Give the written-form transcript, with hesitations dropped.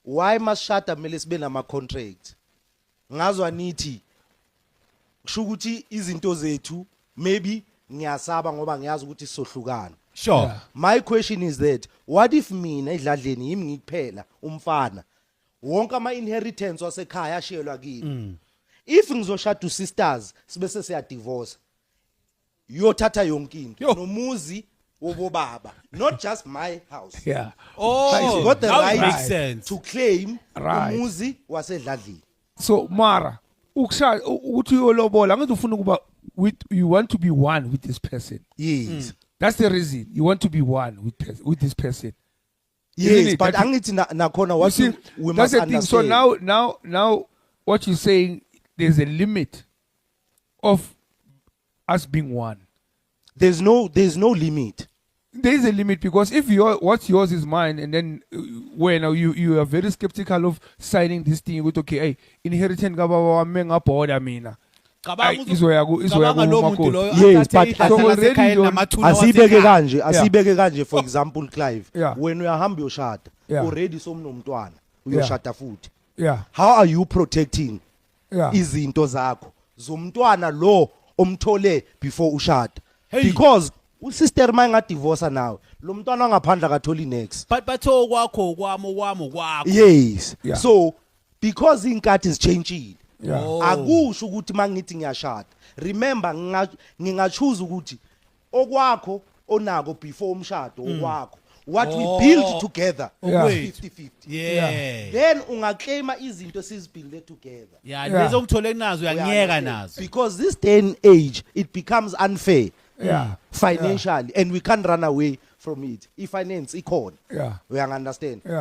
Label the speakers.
Speaker 1: why mashada kumele sibe nama contract ngazwa nithi kusho ukuthi izinto zethu maybe ngiyasaba ngoba ngiyazi ukuthi sizohlukana.
Speaker 2: Sure.
Speaker 3: Yeah.
Speaker 1: My question is that what if mina edladleni yimi ngikuphela umfana wonke ama inheritance wasekhaya ashiyelwa kimi if ngizoshada sisters sibese siya divorce uyothatha yonke into
Speaker 3: Yo.
Speaker 1: nomuzi wobaba not just my house.
Speaker 3: Yeah.
Speaker 2: Oh,
Speaker 1: He's got the
Speaker 2: that
Speaker 1: right
Speaker 2: makes sense.
Speaker 1: to claim
Speaker 3: Right.
Speaker 1: umuzi wasedladleni.
Speaker 3: So Mara, ukuthi uyolobola ngathi ufuna ukuba you want to be one with this person.
Speaker 1: Yes.
Speaker 3: That's the reason you want to be one with this person.
Speaker 1: Yes,
Speaker 3: Isn't it?
Speaker 1: but
Speaker 3: That-
Speaker 1: angithi nakhona
Speaker 3: You
Speaker 1: what
Speaker 3: see,
Speaker 1: we
Speaker 3: that's
Speaker 1: must
Speaker 3: the thing. So
Speaker 1: understand.
Speaker 3: now, what you're saying, there's a limit of us being one.
Speaker 1: There's no limit.
Speaker 3: There is a limit because if what's yours is mine, and then when you are very skeptical of signing this thing with okay, hey, inheritance kababa menga border mina.
Speaker 2: Cabanga
Speaker 3: Izoya
Speaker 2: lo
Speaker 3: kumakoti.
Speaker 2: muntu lo
Speaker 1: Yes,
Speaker 2: athathe
Speaker 1: but
Speaker 2: ihlahla
Speaker 3: so already
Speaker 2: lasekhaya
Speaker 3: you're-
Speaker 2: namathuna
Speaker 1: Asibeke
Speaker 2: wasekhaya.
Speaker 1: kanje, asibeke kanje for example Clive.
Speaker 3: Yeah.
Speaker 1: When uyahamba uyoshada,
Speaker 3: Yeah.
Speaker 1: already somnomntwana, uyoshada futhi.
Speaker 3: Yeah,
Speaker 1: How are you protecting
Speaker 3: yeah.
Speaker 1: izinto zakho zomntwana lo omthole before ushada?
Speaker 2: Hey.
Speaker 1: Because usister manga divorce nawe, lo mntwana ngaphandla katholi next.
Speaker 2: Batho kwakho kwami kwakho.
Speaker 1: Yes.
Speaker 3: Yeah.
Speaker 1: So because inkathi is changing.
Speaker 3: Yeah.
Speaker 2: Oh.
Speaker 1: Akusho ukuthi mangithi ngiyashada. Remember ngingachoose ukuthi okwakho onako before umshado okwakho. What we build together
Speaker 3: Yeah.
Speaker 1: was 50-50.
Speaker 2: Yeah.
Speaker 1: Then ungaclaima izinto sizibuild together.
Speaker 2: Yeah,
Speaker 3: Yeah.
Speaker 2: lezo ngithole nazo uyangiyeka nazo.
Speaker 1: Because this day and age it becomes unfair
Speaker 3: Yeah.
Speaker 1: financially and we can't run away from it. If finance ikhona.
Speaker 3: Yeah.
Speaker 1: We understand.
Speaker 3: Yeah.